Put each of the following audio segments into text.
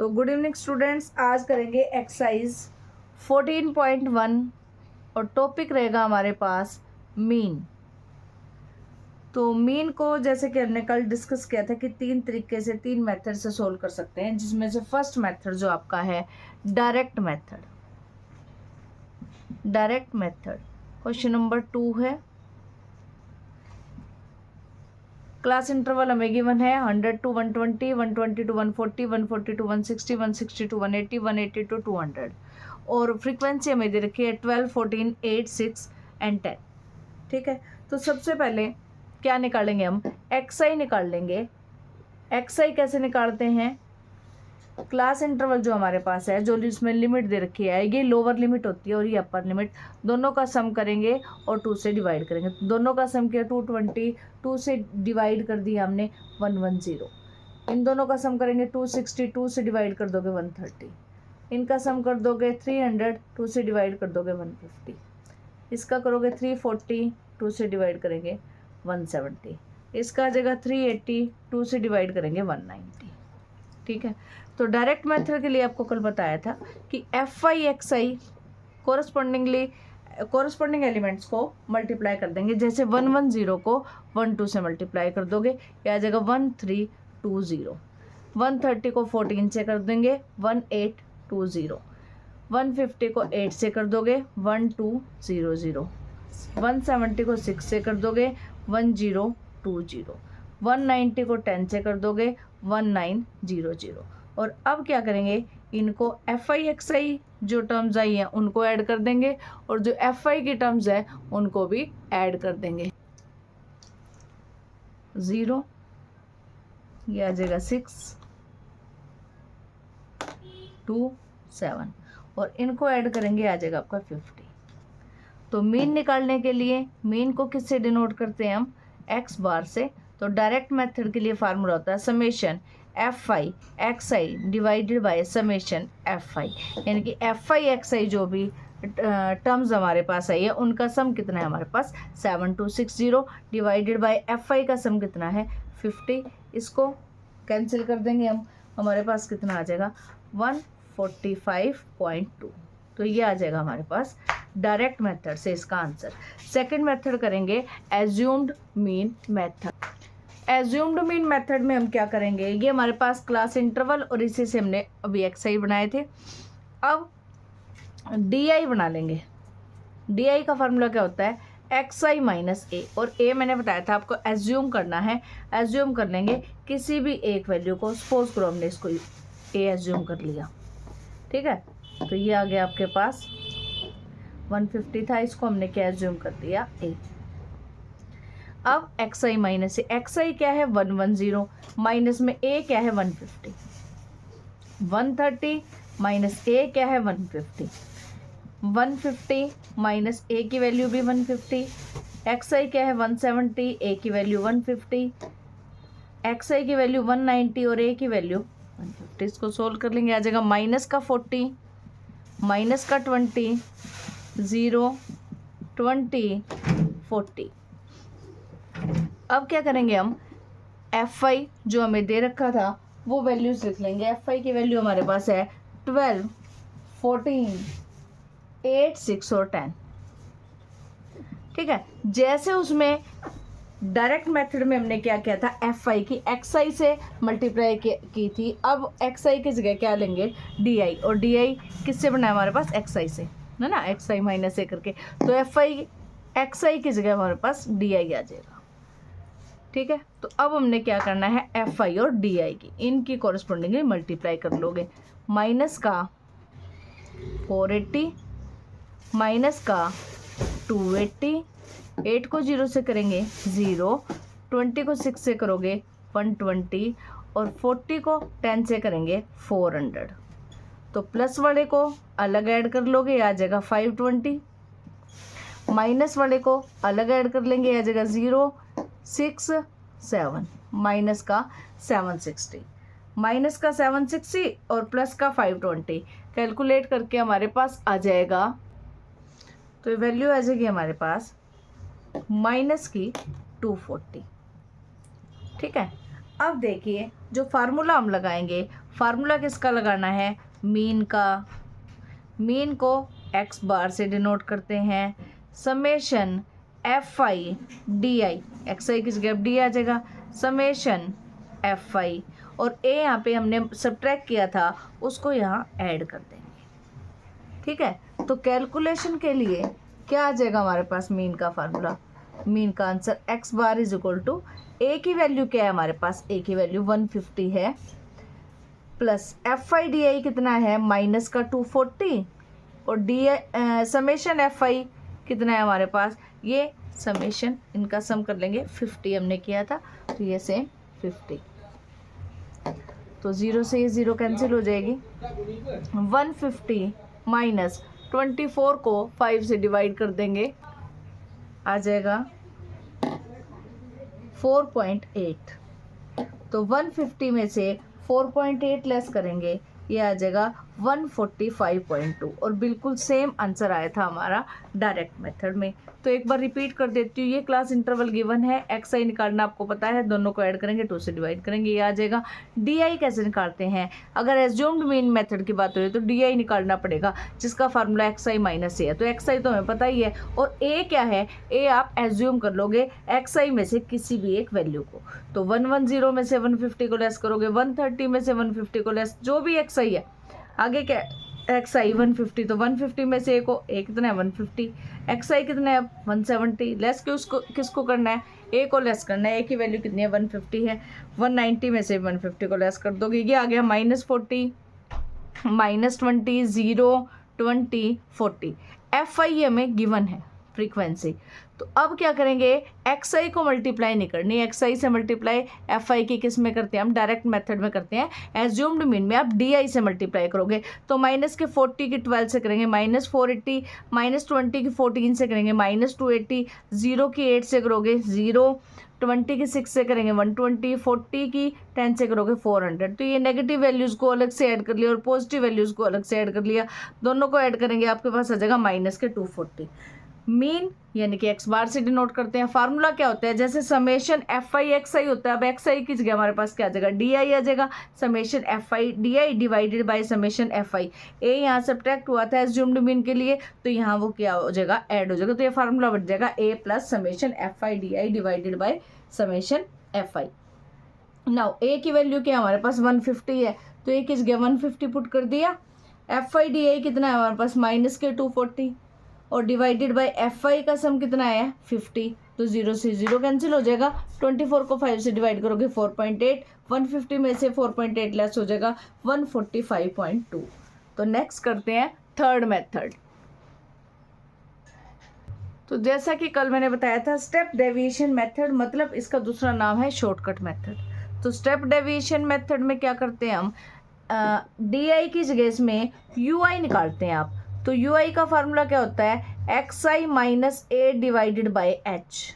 तो good evening students, आज करेंगे एक्सरसाइज 14.1 और टॉपिक रहेगा हमारे पास मीन। तो मीन को जैसे कि हमने कल डिस्कस किया था कि तीन तरीके से, तीन मेथड से सोल्व कर सकते हैं, जिसमें से फर्स्ट मेथड जो आपका है direct method. Direct method question number 2 है। क्लास इंटरवल हमें गिवन है 100 to 120, 120 to 140, 140 to 160, 160 to 180, 180 to 200 और फ्रीक्वेंसी हमें दे रखी है 12, 14, 8, 6 एंड 10। ठीक है, तो सबसे पहले क्या निकालेंगे हम? एक्स आई निकाल लेंगे। एक्स आई कैसे निकालते हैं? क्लास इंटरवल जो हमारे पास है, जो इसमें लिमिट दे रखी है, ये लोअर लिमिट होती है और ये अपर लिमिट, दोनों का सम करेंगे और 2 से डिवाइड करेंगे। दोनों का सम किया 220, 2 से डिवाइड कर दिया हमने 110। इन दोनों का सम करेंगे 260, 2 से डिवाइड कर दोगे 130। इनका सम कर दोगे 300, 2 से डिवाइड कर दोगे 150। इसका करोगे 340, 2 से डिवाइड करेंगे 170। इसका आ जाएगा 380, 2 से डिवाइड करेंगे 190। ठीक है, तो डायरेक्ट मेथड के लिए आपको कल बताया था कि F I X I corresponding elements को मल्टीप्लाई कर देंगे। जैसे 110 को 12 से मल्टीप्लाई कर दोगे, क्या आ जाएगा 1320। 130 को 14 से कर देंगे 1820। 150 को 8 से कर दोगे 1200। 170 को 6 से कर दोगे 1020। 190 को 10 से कर दोगे 1900। और अब क्या करेंगे, इनको एफ आई एक्स आई जो टर्म्स आई हैं उनको ऐड कर देंगे और जो एफ आई की टर्म्स है उनको भी ऐड कर देंगे। 0, ये आ जाएगा 6, 2, 7 और इनको ऐड करेंगे, आ जाएगा आपका 50। तो मीन निकालने के लिए मीन को किससे डिनोट करते हैं हम? एक्स बार से। तो डायरेक्ट मेथड के लिए फार्मूला होता है summation F I X I divided by summation F आई, यानी कि एफ आई एक्स आई जो भी टर्म्स हमारे पास आई है उनका सम कितना है हमारे पास 7260 डिवाइडेड बाय एफ आई का सम कितना है 50। इसको कैंसिल कर देंगे हम, हमारे पास कितना आ जाएगा 145.2। तो ये आ जाएगा हमारे पास डायरेक्ट मेथड से इसका आंसर। सेकंड मेथड करेंगे assumed mean method. Assumed mean method में हम क्या करेंगे, ये हमारे पास क्लास इंटरवल और इसी से हमने अभी एक्स आई बनाए थे। अब डी आई बना लेंगे। डी आई का फार्मूला क्या होता है? एक्स आई माइनस ए, और ए मैंने बताया था आपको एज्यूम करना है। एज्यूम कर लेंगे किसी भी एक वैल्यू को, सपोज करो हमने इसको ए एज्यूम कर लिया। ठीक है, तो ये आ गया आपके पास 150 था, इसको हमने क्या एज्यूम कर दिया ए। अब एक्स आई माइनस ए, एक्स आई क्या है 110, माइनस में ए क्या है 150। 130 माइनस ए क्या है 150। 150 माइनस ए की वैल्यू भी 150। एक्स आई क्या है 170, ए की वैल्यू 150। एक्स आई की वैल्यू 190 और ए की वैल्यू 150। इसको सोल्व कर लेंगे, आ जाएगा माइनस का 40, माइनस का 20, 0, 20, 40। अब क्या करेंगे हम, एफ आई जो हमें दे रखा था वो वैल्यूज लिख लेंगे। एफ आई की वैल्यू हमारे पास है 12, 14, 8, 6 और 10। ठीक है, जैसे उसमें डायरेक्ट मेथड में हमने क्या किया था, एफ आई की एक्स आई से मल्टीप्लाई की थी। अब एक्स आई की जगह क्या लेंगे, डी आई, और डी आई किससे बना है हमारे पास एक्स आई से, है ना, एक्स आई माइनस ए करके। तो एफ आई एक्स आई की जगह हमारे पास डी आई आ जाएगा। ठीक है, तो अब हमने क्या करना है, एफ आई और डी आई की इनकी कॉरेस्पॉन्डिंगली मल्टीप्लाई कर लोगे। माइनस का 480 माइनस का 280, 8 को 0 से करेंगे 0, 20 को 6 से करोगे 120 और 40 को 10 से करेंगे 400। तो प्लस वाले को अलग ऐड कर लोगे, आ जाएगा 520। माइनस वाले को अलग ऐड कर लेंगे, आ जाएगा 0, 6, 7, माइनस का 760। माइनस का 760 और प्लस का 520 कैलकुलेट करके हमारे पास आ जाएगा, तो वैल्यू आ जाएगी हमारे पास माइनस की 240। ठीक है, अब देखिए जो फार्मूला हम लगाएंगे, फार्मूला किसका लगाना है, मीन का। मीन को एक्स बार से डिनोट करते हैं, summation F I D I, X I किस जगह डी आ जाएगा, समेशन एफ आई, और ए यहाँ पे हमने सब्ट्रैक्ट किया था उसको यहाँ ऐड कर देंगे। ठीक है, तो कैलकुलेशन के लिए क्या आ जाएगा हमारे पास, मीन का फार्मूला, मीन का answer X bar is equal to, A की वैल्यू क्या है हमारे पास, ए की वैल्यू 150 है, प्लस एफ आई डी आई कितना है, माइनस का 240, और डी समेशन एफ आई कितना है हमारे पास, ये समेशन इनका सम कर लेंगे, 50 हमने किया था, तो ये सेम 50, तो 0 से ये 0 कैंसिल हो जाएगी। 150 माइनस 24 को 5 से डिवाइड कर देंगे, आ जाएगा 4.8, तो 150 में से 4.8 लेस करेंगे, ये आ जाएगा 145.2, और बिल्कुल सेम आंसर आया था हमारा डायरेक्ट मेथड में। तो एक बार रिपीट कर देती हूँ, ये क्लास इंटरवल गिवन है, एक्स आई निकालना आपको पता है, दोनों को ऐड करेंगे 2 से डिवाइड करेंगे, ये आ जाएगा। डी आई कैसे निकालते हैं, अगर एज्यूम्ड मीन मेथड की बात हो रही है तो डी आई निकालना पड़ेगा, जिसका फार्मूला एक्स आई माइनस ए है, तो एक्स आई तो हमें पता ही है, और ए क्या है, ए आप एज्यूम कर लोगे एक्स आई में से किसी भी एक वैल्यू को, तो 110 में से 150 को लेस करोगे, 130 में से 150 को लेस, जो भी एक्स आई है, आगे क्या एक्स आई 150, तो 150 में से ए को, ए कितना है 150, एक्स आई कितना है 170, लेस के उसको किसको करना है, ए को लेस करना है, ए की वैल्यू कितनी है 150 है, 190 में से 150 को लेस कर दोगे, ये आ गया -40, -20, 0, 20, 40, एफ आई हमें गिवन है फ्रीक्वेंसी। तो अब क्या करेंगे, एक्स आई को मल्टीप्लाई नहीं करनी, एक्स आई से मल्टीप्लाई एफ आई की किस में करते हैं हम, डायरेक्ट मेथड में करते हैं, एज्यूम्ड मीन में आप डी आई से मल्टीप्लाई करोगे, तो माइनस के 40 की 12 से करेंगे -480, -20 की 14 से करेंगे -280, 0 की 8 से करोगे 0, 20 की 6 से करेंगे 120, 40 की 10 से करोगे 400, तो ये नेगेटिव वैल्यूज़ को अलग से ऐड कर लिया और पॉजिटिव वैल्यूज़ को अलग से ऐड कर लिया, दोनों को ऐड करेंगे आपके पास आ जाएगा -240। मीन यानी कि एक्स बार से डिनोट करते हैं, फार्मूला क्या होता है, जैसे समेशन एफ आई एक्स आई होता है, अब एक्स आई की जगह हमारे पास क्या आ जाएगा, डी आई आ जाएगा, summation F I D I divided by summation F I, A यहाँ सब्ट्रैक्ट हुआ था एज्यूम्ड मीन के लिए, तो यहाँ वो क्या हो जाएगा, ऐड हो जाएगा, तो ये फार्मूला बन जाएगा A plus summation F I D I divided by summation F I. Now A की वैल्यू क्या हमारे पास 150 है, तो ए की जगह 150 पुट कर दिया, एफ आई डी आई कितना है हमारे पास -240, और डिवाइडेड बाय एफ आई का सम कितना है 50, तो 0 से 0 कैंसिल हो जाएगा, 24 को 5 से डिवाइड करोगे 4.8, 150 में से 4.8 लेस हो जाएगा 145.2। तो नेक्स्ट करते हैं थर्ड मेथड। तो जैसा कि कल मैंने बताया था स्टेप डेविएशन मेथड, मतलब इसका दूसरा नाम है शॉर्टकट मेथड। तो स्टेप डेविएशन मेथड में क्या करते हैं हम, डी आई की जगह इसमें यू आई निकालते हैं आप, तो यू आई का फार्मूला क्या होता है, x I minus A divided by H,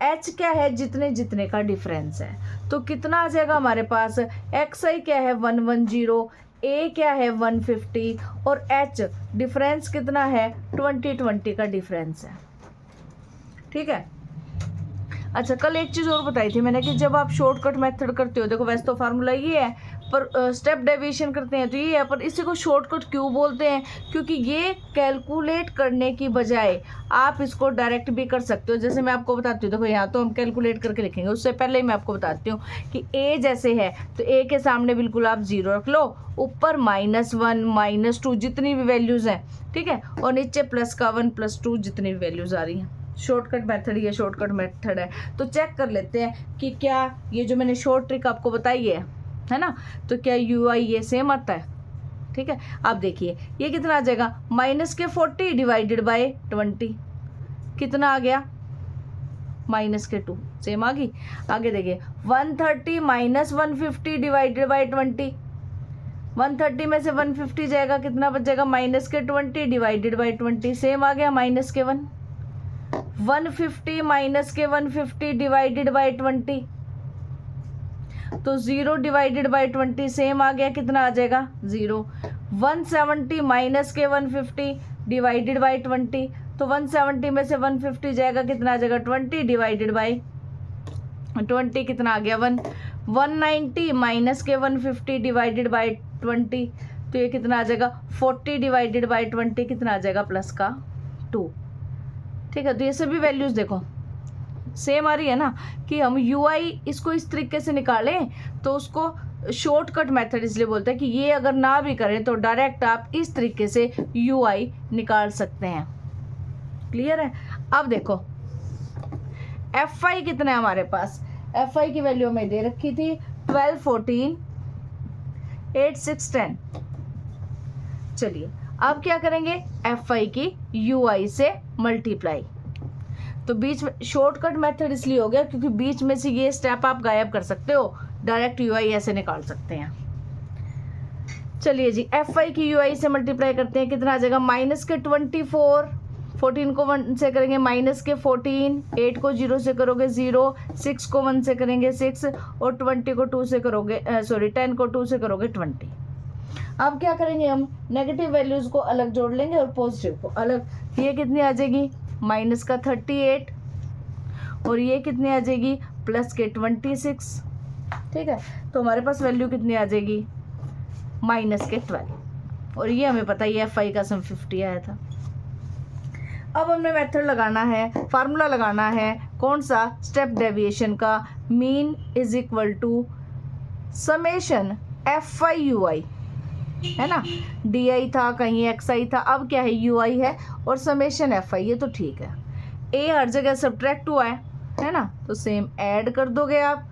H क्या है जितने जितने का डिफरेंस है, तो कितना आ जाएगा हमारे पास, एक्स आई क्या है 110, ए क्या है 150, और एच डिफरेंस कितना है 20 का डिफरेंस है। ठीक है, अच्छा कल एक चीज़ और बताई थी मैंने कि जब आप शॉर्टकट मेथड करते हो, देखो वैसे तो फार्मूला ये है पर स्टेप डेविएशन करते हैं तो ये है, पर इसी को शॉर्टकट क्यों बोलते हैं, क्योंकि ये कैलकुलेट करने की बजाय आप इसको डायरेक्ट भी कर सकते हो। जैसे मैं आपको बताती हूँ, देखो यहाँ तो हम कैलकुलेट करके लिखेंगे, उससे पहले ही मैं आपको बताती हूँ कि ए जैसे है तो ए के सामने बिल्कुल आप 0 रख लो, ऊपर -1 -2 जितनी भी वैल्यूज़ हैं, ठीक है, और नीचे प्लस का 1 +2 जितनी भी वैल्यूज़ आ रही हैं। शॉर्टकट मेथड, ये शॉर्टकट मेथड है। तो चेक कर लेते हैं कि क्या ये जो मैंने शॉर्ट ट्रिक आपको बताई है ना, तो क्या यू आई ये सेम आता है। ठीक है, आप देखिए ये कितना आ जाएगा, -40 डिवाइडेड बाय 20 कितना आ गया, -2 सेम आ गई। आगे देखिए 130 -150 डिवाइडेड बाय 20, 130 में से 150 जाएगा, कितना बचेगा -20 डिवाइडेड बाय 20 सेम आ गया -1, 150 -150 डिवाइडेड बाय 20, तो 0 डिवाइडेड बाय 20 सेम आ गया, कितना आ जाएगा 0, 170 -150 डिवाइडेड बाय 20, तो 170 में से 150 जाएगा, कितना आ जाएगा 20 डिवाइडेड बाय 20 कितना आ गया 1, 190 माइनस के 150 डिवाइडेड बाय 20, तो ये कितना आ जाएगा 40 डिवाइडेड बाय 20 कितना आ जाएगा प्लस का 2। ठीक है, तो ये सभी वैल्यूज़ देखो सेम आ रही है ना, कि हम UI इसको इस तरीके से निकालें तो उसको शॉर्टकट मेथड इसलिए बोलते हैं कि ये अगर ना भी करें तो डायरेक्ट आप इस तरीके से UI निकाल सकते हैं। क्लियर है? अब देखो FI कितना है हमारे पास, FI की वैल्यू हमें दे रखी थी 12, 14, 8, 6, 10। चलिए अब क्या करेंगे, FI की UI से मल्टीप्लाई। तो बीच में शॉर्टकट मेथड इसलिए हो गया क्योंकि बीच में से ये स्टेप आप गायब कर सकते हो, डायरेक्ट UI ऐसे निकाल सकते हैं। चलिए जी, FI की UI से मल्टीप्लाई करते हैं, कितना आ जाएगा माइनस के 24, 14 को 1 से करेंगे माइनस के 14, 8 को 0 से करोगे 0, 6 को 1 से करेंगे 6 और 20 को 2 से करोगे 10 को 2 से करोगे 20। अब क्या करेंगे, हम नेगेटिव वैल्यूज को अलग जोड़ लेंगे और पॉजिटिव को अलग। ये कितनी आ जाएगी माइनस का 38 और ये कितनी आ जाएगी प्लस के 26। ठीक है, तो हमारे पास वैल्यू कितनी आ जाएगी माइनस के 12, और ये हमें पता ही है FI का सम 50 आया था। अब हमें मेथड लगाना है, फार्मूला लगाना है, कौन सा, स्टेप डेविएशन का, mean is equal to summation FI UI, है ना, DI था कहीं XI था, अब क्या है UI है और समेशन FI, ये तो ठीक है। A हर जगह सब्ट्रैक्ट हुआ है ना, तो सेम ऐड कर दोगे आप,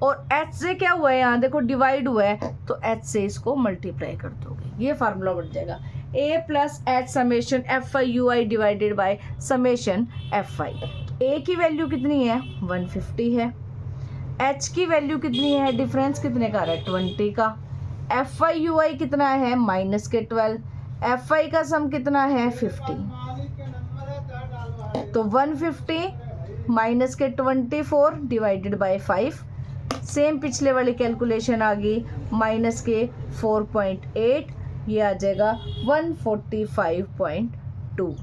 और H से क्या हुआ है यहाँ देखो डिवाइड हुआ है, तो H से इसको मल्टीप्लाई कर दोगे, ये फार्मूला बन जाएगा A plus H summation FI UI divided by summation FI। A की वैल्यू कितनी है 150 है, H की वैल्यू कितनी है, डिफरेंस कितने का है 20 का, FI UI कितना है माइनस के 12, FI का सम कितना है 50, तो 150 माइनस के 24 डिवाइडेड बाय 5, सेम पिछले वाली कैलकुलेशन आ गई माइनस के 4.8, ये आ जाएगा 145.2।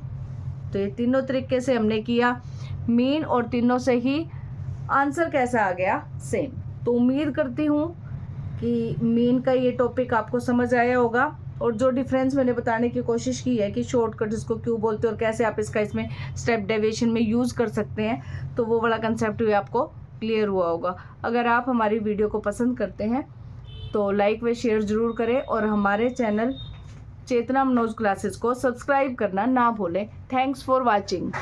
तो ये तीनों तरीके से हमने किया मीन, और तीनों से ही आंसर कैसा आ गया सेम। तो उम्मीद करती हूँ कि मीन का ये टॉपिक आपको समझ आया होगा, और जो डिफरेंस मैंने बताने की कोशिश की है कि शॉर्टकट इसको क्यों बोलते हैं और कैसे आप इसका इसमें स्टेप डेविएशन में यूज़ कर सकते हैं, तो वो वाला कंसेप्ट भी आपको क्लियर हुआ होगा। अगर आप हमारी वीडियो को पसंद करते हैं तो लाइक व शेयर ज़रूर करें, और हमारे चैनल चेतना मनोज क्लासेस को सब्सक्राइब करना ना भूलें। Thanks for watching.